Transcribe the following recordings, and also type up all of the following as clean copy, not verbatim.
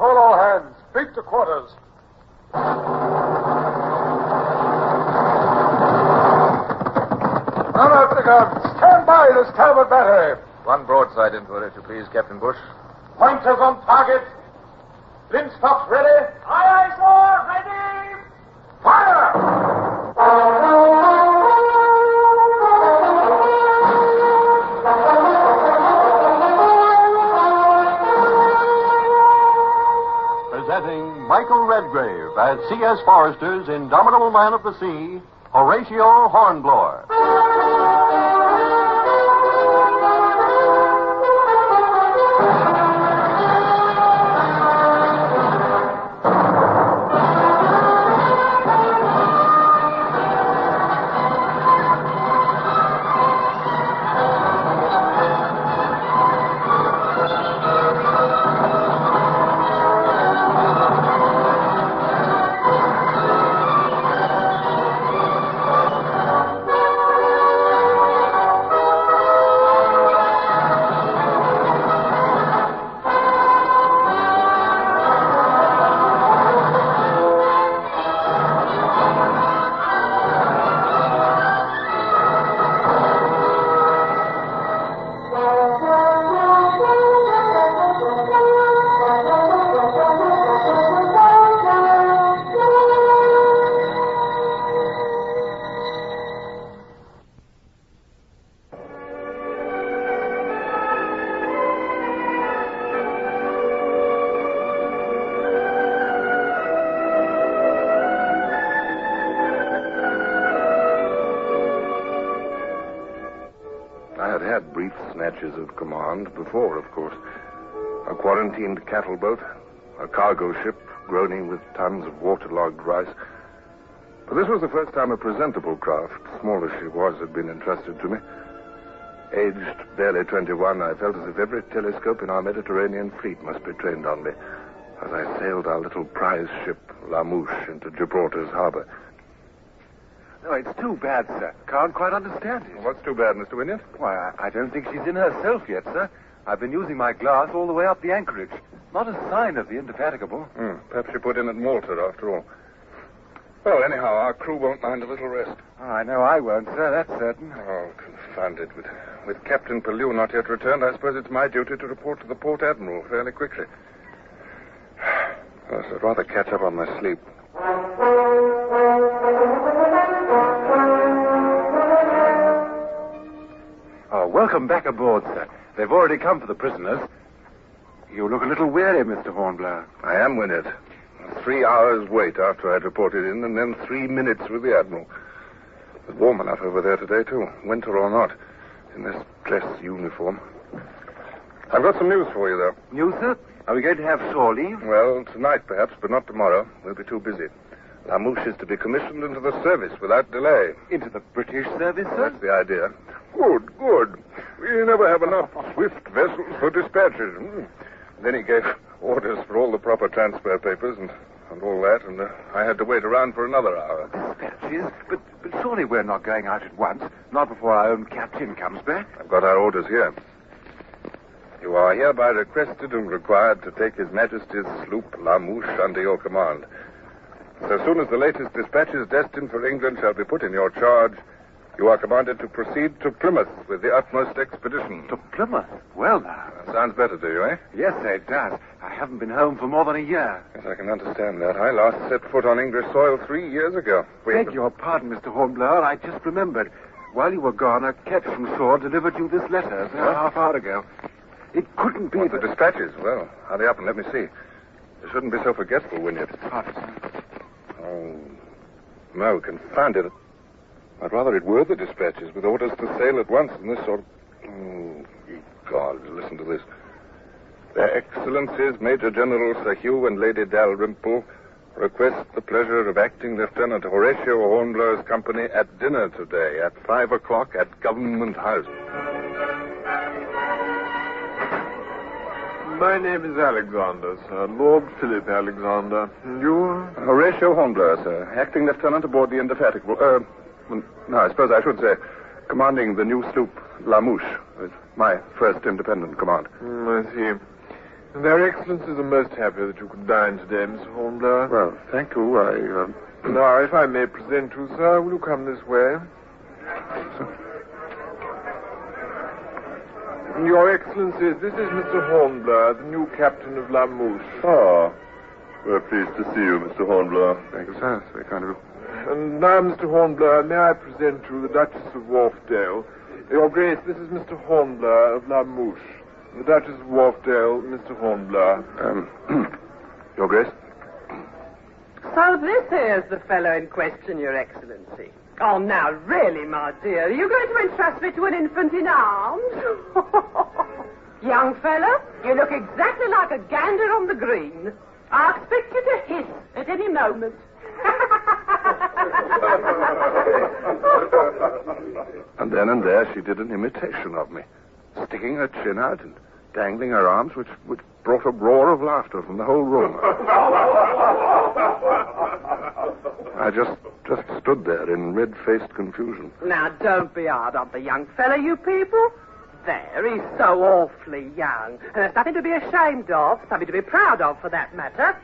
Call all hands. Beat to quarters. Run out the guns. Stand by the starboard battery. One broadside into it, if you please, Captain Bush. Pointers on target. Linstops ready. Aye, aye, sir. Ready. Fire! Presenting Michael Redgrave as C.S. Forrester's indomitable man of the sea, Horatio Hornblower. Had brief snatches of command before, of course. A quarantined cattle boat, a cargo ship groaning with tons of waterlogged rice. But this was the first time a presentable craft, small as she was, had been entrusted to me. Aged barely 21, I felt as if every telescope in our Mediterranean fleet must be trained on me as I sailed our little prize ship, Mouch, into Gibraltar's harbor. No, it's too bad, sir. Can't quite understand it. What's too bad, Mr. Wynyard? Why, I don't think she's in herself yet, sir. I've been using my glass all the way up the anchorage. Not a sign of the Indefatigable. Perhaps she put in at Malta, after all. Well, anyhow, our crew won't mind a little rest. Oh, I know I won't, sir. That's certain. Oh, confound it. With Captain Pellew not yet returned, I suppose it's my duty to report to the Port Admiral fairly quickly. Yes, I'd rather catch up on my sleep. Oh, welcome back aboard, sir. They've already come for the prisoners. You look a little weary, Mr. Hornblower. I am, Wynyard. 3 hours wait after I'd reported in, and then 3 minutes with the Admiral. It's warm enough over there today, too, winter or not, in this dress uniform. I've got some news for you, though. News, sir? Are we going to have shore leave? Well, tonight, perhaps, but not tomorrow. We'll be too busy. Mouch is to be commissioned into the service without delay. Into the British service, sir? That's the idea. Good, good. We never have enough swift vessels for dispatches. Then he gave orders for all the proper transfer papers and all that, and I had to wait around for another hour. Dispatches? But surely we're not going out at once. Not before our own captain comes back. I've got our orders here. You are hereby requested and required to take His Majesty's sloop Mouch under your command. So soon as the latest dispatches destined for England shall be put in your charge, you are commanded to proceed to Plymouth with the utmost expedition. To Plymouth? Well, now. That sounds better to you, eh? Yes, sir, it does. I haven't been home for more than a year. Yes, I can understand that. I last set foot on English soil 3 years ago. Beg your pardon, Mr. Hornblower. I just remembered. While you were gone, a ketch from shore delivered you this letter a half hour ago. It couldn't be the dispatches. Well, hurry up and let me see. You shouldn't be so forgetful, Wynyard. Oh, no, confound it. I'd rather it were the dispatches with orders to sail at once than this sort of... Oh, God, listen to this. Their Excellencies Major General Sir Hugh and Lady Dalrymple request the pleasure of acting Lieutenant Horatio Hornblower's company at dinner today at 5 o'clock at Government House. My name is Alexander, sir. Lord Philip Alexander. And you? Horatio Hornblower, sir. Acting Lieutenant aboard the Indefatigable. No, I suppose I should say commanding the new sloop, Mouch. It's my first independent command. I see. Their Excellencies are most happy that you could dine today, Mr. Hornblower. Well, thank you. Now, if I may present you, sir, will you come this way? Your Excellencies, this is Mr. Hornblower, the new captain of La Mouche. Ah, we're pleased to see you, Mr. Hornblower. Thank you, sir. It's very kind of you. And now, Mr. Hornblower, may I present you the Duchess of Wharfdale? Your Grace, this is Mr. Hornblower of La Mouche. The Duchess of Wharfdale, Mr. Hornblower. Your Grace? So this is the fellow in question, Your Excellency. Oh, now, really, my dear, are you going to entrust me to an infant in arms? Young fellow, you look exactly like a gander on the green. I expect you to hiss at any moment. And then and there she did an imitation of me, sticking her chin out and dangling her arms, which brought a roar of laughter from the whole room. I just stood there in red-faced confusion. Now, don't be hard on the young fellow, you people. There, he's so awfully young. And there's nothing to be ashamed of, something to be proud of, for that matter.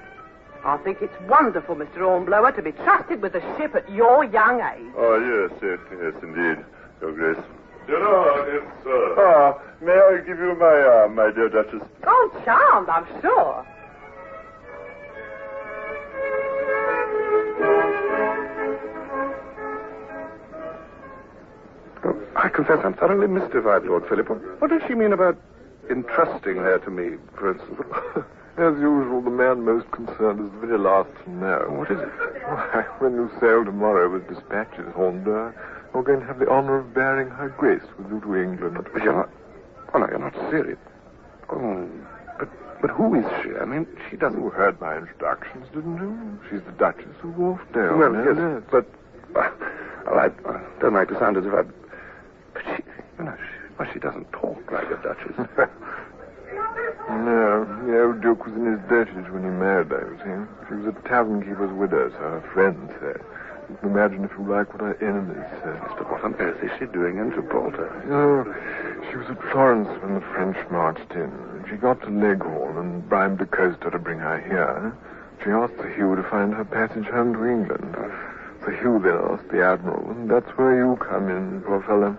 I think it's wonderful, Mr. Hornblower, to be trusted with a ship at your young age. Oh, yes, indeed, Your Grace. Dinner, yes, sir. May I give you my arm, my dear Duchess? Oh, charmed, I'm sure. I confess I'm thoroughly mystified, Lord Philip. What does she mean about entrusting her to me, for instance? As usual, the man most concerned is the very last to know. What is it? Why, when you sail tomorrow with dispatches, Hornblower, you're going to have the honor of bearing Her Grace with you to England. But you're not... Oh, no, you're not serious. Oh, but who is she? I mean, she doesn't... You heard my introductions, didn't you? She's the Duchess of Wharfdale. Well, yes, but... Well, I don't like to sound as if I... But she... You know, she doesn't talk like a duchess. No, the old Duke was in his dotage when he married her, you see. She was a tavern keeper's widow, so her friends said. You can imagine, if you like, what her enemies said. But what on earth is she doing in Gibraltar? Oh, she was at Florence when the French marched in. She got to Leghorn and bribed the coaster to bring her here. She asked Sir Hugh to find her passage home to England. Sir Hugh then asked the Admiral, and that's where you come in, poor fellow.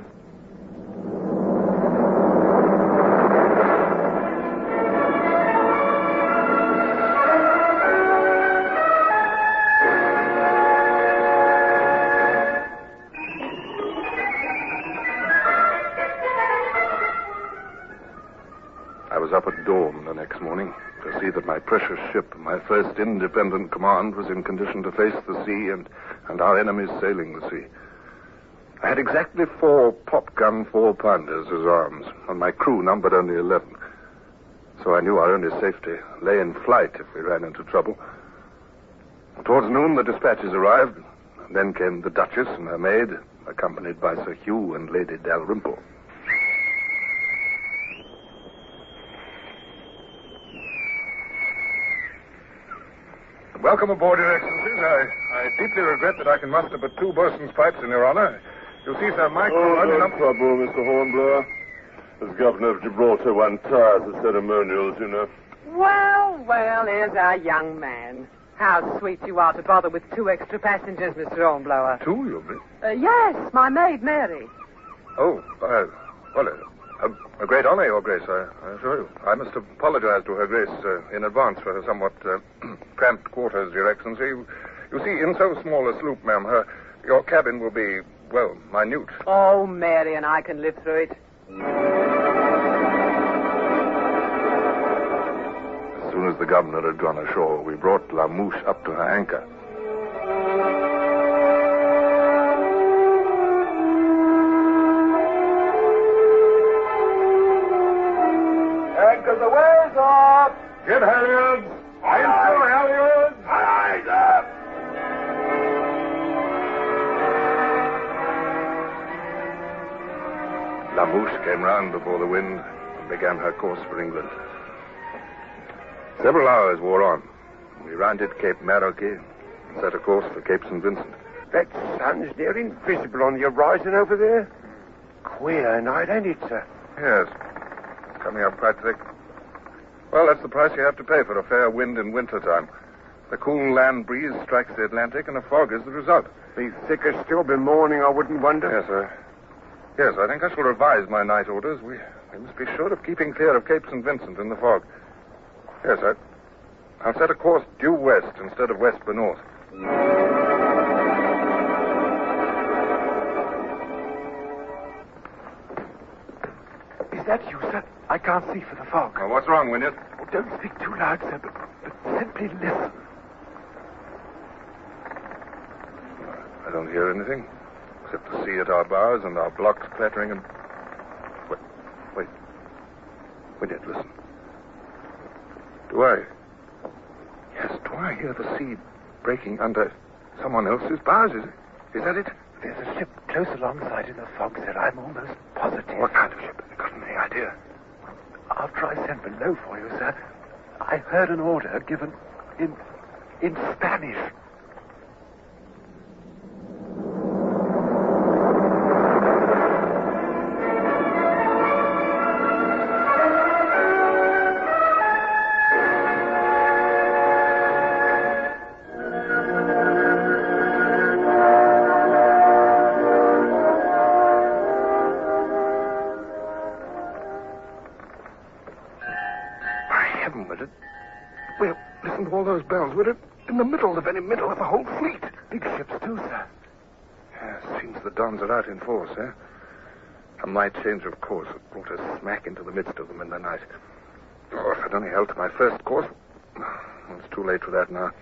I was up at dawn the next morning to see that my precious ship, my first independent command, was in condition to face the sea and our enemies sailing the sea. I had exactly 4 pop-gun 4-pounders as arms, and my crew numbered only 11. So I knew our only safety lay in flight if we ran into trouble. Towards noon, the dispatches arrived, and then came the Duchess and her maid, accompanied by Sir Hugh and Lady Dalrymple. Welcome aboard, Your Excellencies. I deeply regret that I can muster but 2 boatswain's pipes in your honor. You'll see, sir, my crew... No trouble, Mr. Hornblower. As Governor of Gibraltar, one tires of ceremonials, you know. Well, here's our young man. How sweet you are to bother with 2 extra passengers, Mr. Hornblower. 2, you mean? Yes, my maid, Mary. Oh, a great honor, Your Grace, I assure you. I must apologize to Her Grace in advance for her somewhat cramped quarters, Your Excellency. You see, in so small a sloop, ma'am, your cabin will be, well, minute. Oh, Mary and I can live through it. As soon as the governor had gone ashore, we brought La Mouche up to her anchor. Anchor the ways up! Get halyards! Into halyards! Eyes up! La Mouche came round before the wind and began her course for England. Several hours wore on. We rounded Cape Marroquet and set a course for Cape St. Vincent. That sun's near invisible on the horizon over there. Queer night, ain't it, sir? Yes. It's coming up quite thick. Well, that's the price you have to pay for a fair wind in winter time. The cool land breeze strikes the Atlantic, and a fog is the result. The thicker still be morning, I wouldn't wonder. Yes, sir. Yes, I think I shall revise my night orders. We must be sure of keeping clear of Cape St. Vincent in the fog. Yes, I'll set a course due west instead of west by north. Is that you, sir? I can't see for the fog. Well, what's wrong, Wynyard? Oh, don't speak too loud, sir, but simply listen. I don't hear anything, except the sea at our bows and our blocks clattering and... Wait. Wynyard, listen. Do I hear the sea breaking under someone else's bows? Is that it? There's a ship close alongside in the fog, sir. I'm almost positive. What kind of ship? Have you got any idea? I'll try send below for you, sir. I heard an order given in Spanish. Well, listen to all those bells. We're in the middle of the whole fleet. Big ships, too, sir. Yes, seems the Dons are out in force, eh? A might change of course had brought us smack into the midst of them in the night. Oh, if I'd only held to my first course. Well, it's too late for that now.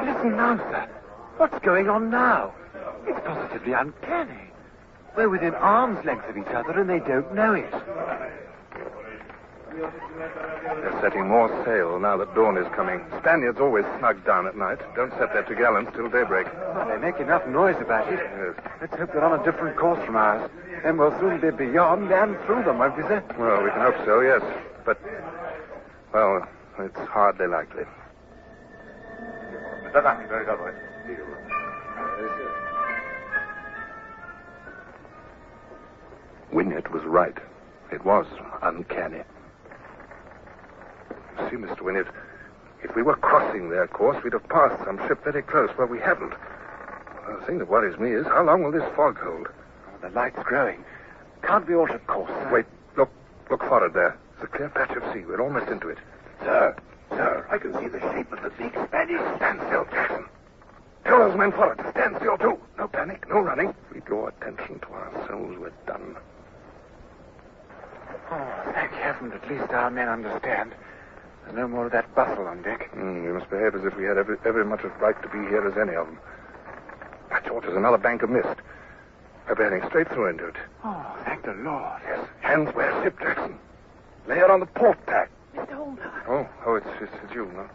Listen now, sir. What's going on now? It's positively uncanny. We're within arm's length of each other and they don't know it. They're setting more sail now that dawn is coming. Spaniards always snug down at night. Don't set their topgallants till daybreak. Well, they make enough noise about it. Yes. Let's hope they're on a different course from ours. Then we'll soon be beyond and through them, won't we, sir? Well, we can hope so, yes. But, well, it's hardly likely. Wynyard was right. It was uncanny. You see, Mr. Wynyard, if we were crossing their course, we'd have passed some ship very close. Well, we haven't. The thing that worries me is, how long will this fog hold? Oh, the light's growing. Can't we alter course, sir? Wait, look forward there. It's a clear patch of sea. We're almost into it. Sir, I can see the shape of the big Spanish. Stand still, Jackson. Tell those men forward to stand still, too. No panic, no running. If we draw attention to ourselves, we're done. Oh, thank heaven, at least our men understand. There's no more of that bustle on deck. We must behave as if we had every much as right to be here as any of them. By George, there's another bank of mist. We're bearing straight through into it. Oh, thank the Lord. Yes. Hands where ship, Jackson. Lay her on the port tack. Mr. Hornblower. Oh, it's you, no?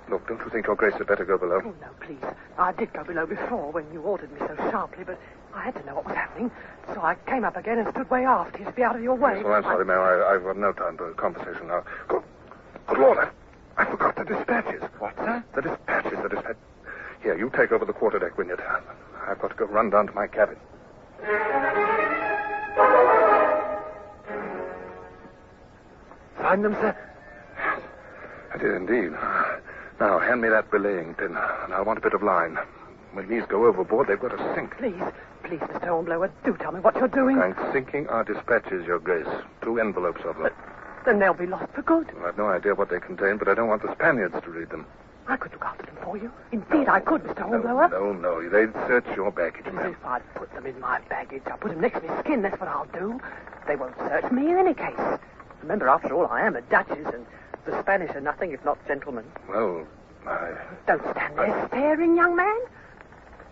Look, don't you think your Grace had better go below? Oh, no, please. I did go below before when you ordered me so sharply, but I had to know what was happening. So I came up again and stood way aft to be out of your way. Yes, well, I'm sorry, ma'am. I've got no time for conversation now. Good Lord, I forgot the dispatches. What, sir? The dispatches. Here, you take over the quarterdeck, Wynyard. I've got to go run down to my cabin. Find them, sir? I did indeed. Now, hand me that belaying pin, and I want a bit of line. When these go overboard, they've got to sink. Please, Mr. Hornblower, do tell me what you're doing. I'm sinking our dispatches, Your Grace. 2 envelopes of them. But then they'll be lost for good. Well, I've no idea what they contain, but I don't want the Spaniards to read them. I could look after them for you. Indeed, I could, Mr. Hornblower. No. They'd search your baggage, ma'am. If I'd put them in my baggage, I'll put them next to my skin. That's what I'll do. They won't search me in any case. Remember, after all, I am a duchess, and the Spanish are nothing if not gentlemen. Well, Don't stand there staring, young man.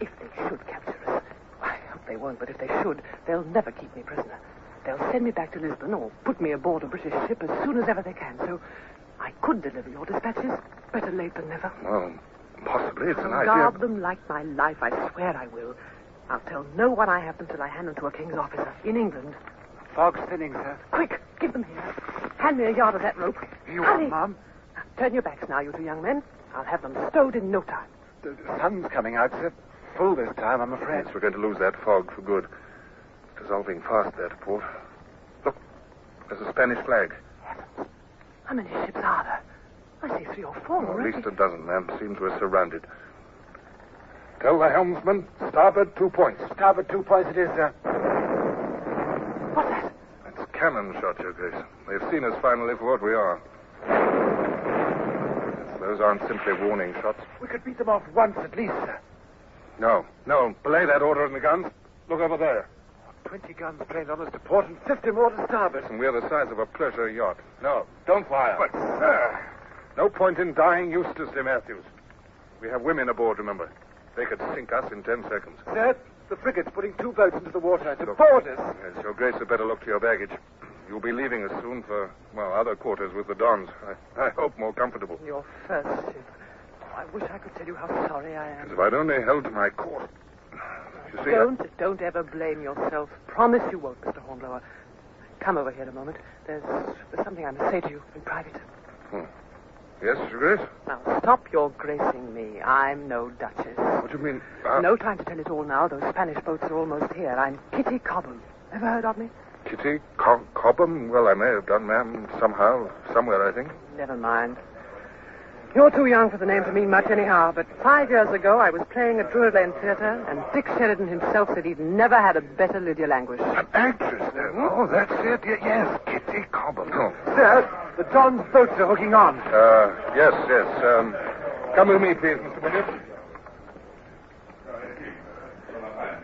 If they should capture us, I hope they won't, but if they should, they'll never keep me prisoner. They'll send me back to Lisbon or put me aboard a British ship as soon as ever they can. So I could deliver your dispatches. Better late than never. Well, possibly. It's an I'll idea. guard them like my life. I swear I will. I'll tell no one I have them till I hand them to a king's officer in England. Fog's thinning, sir. Quick, give them here. Hand me a yard of that rope. You Hurry. are, Mum. Now, turn your backs now, you two young men. I'll have them stowed in no time. The sun's coming out, sir. Full this time, I'm afraid. Yes, we're going to lose that fog for good. Dissolving fast there to port. Look, There's a Spanish flag. Heavens. How many ships are there? I see 3 or 4 At already. least a dozen, ma'am. Seems we're surrounded. Tell the helmsman, starboard 2 points. Starboard 2 points it is, sir. What's that? That's cannon shot, Your Grace. They've seen us finally for what we are. Yes, those aren't simply warning shots. We could beat them off once at least, sir. No. Belay that order in the guns. Look over there. 20 guns trained on us to port and 50 more to starboard. And we're the size of a pleasure yacht. No, don't fire. But, sir... No point in dying uselessly, Matthews. We have women aboard, remember. They could sink us in 10 seconds. Sir, the frigate's putting 2 boats into the water to board us. Yes, Your Grace had better look to your baggage. You'll be leaving us soon for, other quarters with the Dons. I hope more comfortable. Your first ship. Oh, I wish I could tell you how sorry I am. If I'd only held to my course. You see, Don't ever blame yourself. Promise you won't, Mr. Hornblower. Come over here a moment. There's something I must say to you in private. Yes, Your Grace? Now, stop your gracing me. I'm no duchess. What do you mean? No time to tell it all now. Those Spanish boats are almost here. I'm Kitty Cobham. Ever heard of me? Kitty Cobham? Well, I may have done, ma'am. Somehow. Somewhere, I think. Never mind. You're too young for the name to mean much anyhow, but 5 years ago I was playing at Drury Lane Theatre, and Dick Sheridan himself said he'd never had a better Lydia Languish. An actress, then? Oh, that's it. Yes, Kitty Cobham. Oh. Sir, the Don's boats are hooking on. Yes. Come with me, please, Mr. Bennett.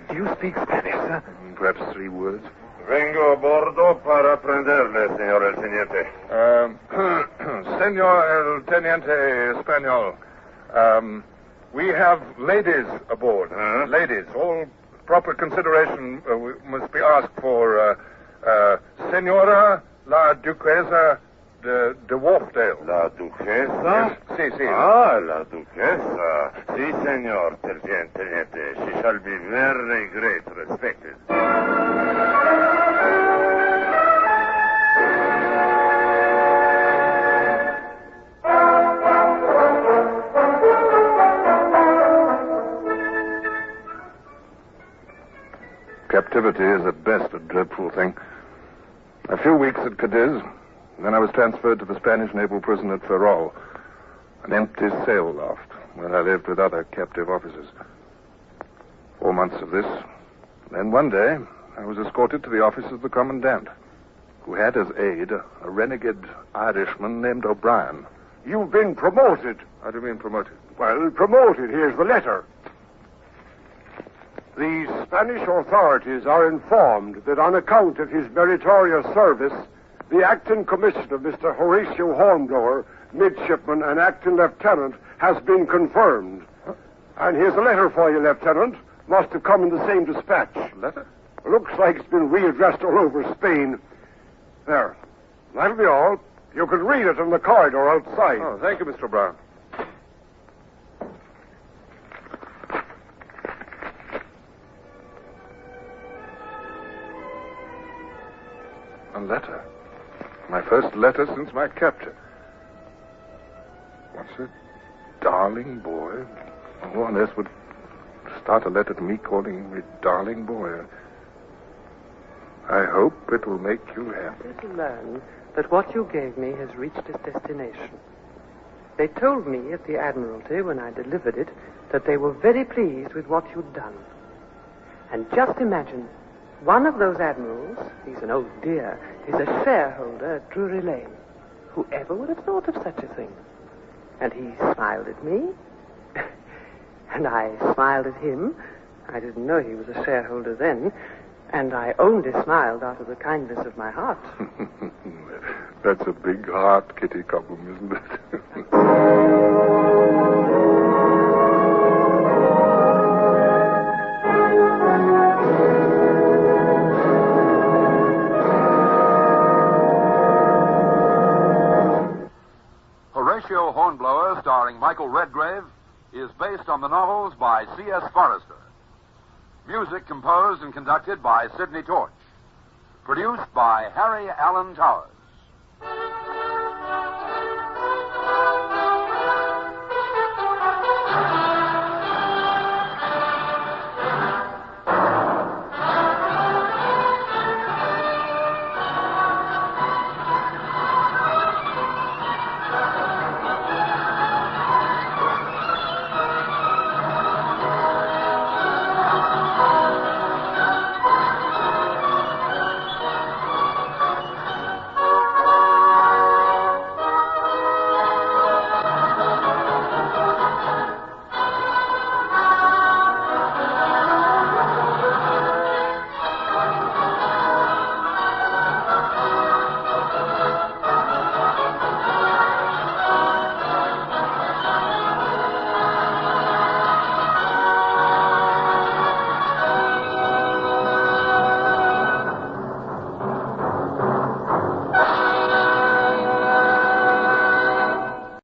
Do you speak Spanish, sir? Perhaps 3 words. Vengo a bordo para prenderle, señor el teniente. Senor el teniente Espanol. We have ladies aboard. Ladies. All proper consideration must be asked for Senora la Duquesa de Wharfdale. La Duquesa? Yes, si. Ah, la Duquesa. Si, señor teniente. She shall be very great respected. Captivity is at best a dreadful thing. A few weeks at Cadiz, then I was transferred to the Spanish naval prison at Ferrol, an empty sail loft where I lived with other captive officers. 4 months of this. Then one day, I was escorted to the office of the commandant, who had as aide a renegade Irishman named O'Brien. You've been promoted. How do you mean promoted? Well, promoted. Here's the letter. The Spanish authorities are informed that on account of his meritorious service, the acting commission of Mr. Horatio Hornblower, midshipman and acting lieutenant, has been confirmed. And here's a letter for you, Lieutenant. Must have come in the same dispatch. Letter? Looks like it's been readdressed all over Spain. There. That'll be all. You can read it in the corridor outside. Oh, thank you, Mr. Brown. A letter. My first letter since my capture. What's it? Darling boy? Who on earth would start a letter to me calling me darling boy? I hope it will make you happy. To learn that what you gave me has reached its destination. They told me at the Admiralty when I delivered it that they were very pleased with what you'd done. And just imagine, one of those admirals, he's an old dear, is a shareholder at Drury Lane. Whoever would have thought of such a thing? And he smiled at me, and I smiled at him. I didn't know he was a shareholder then, and I only smiled out of the kindness of my heart. That's a big heart, Kitty Cobham, isn't it? Horatio Hornblower, starring Michael Redgrave, is based on the novels by C.S. Forrester. Music composed and conducted by Sidney Torch. Produced by Harry Allen Towers.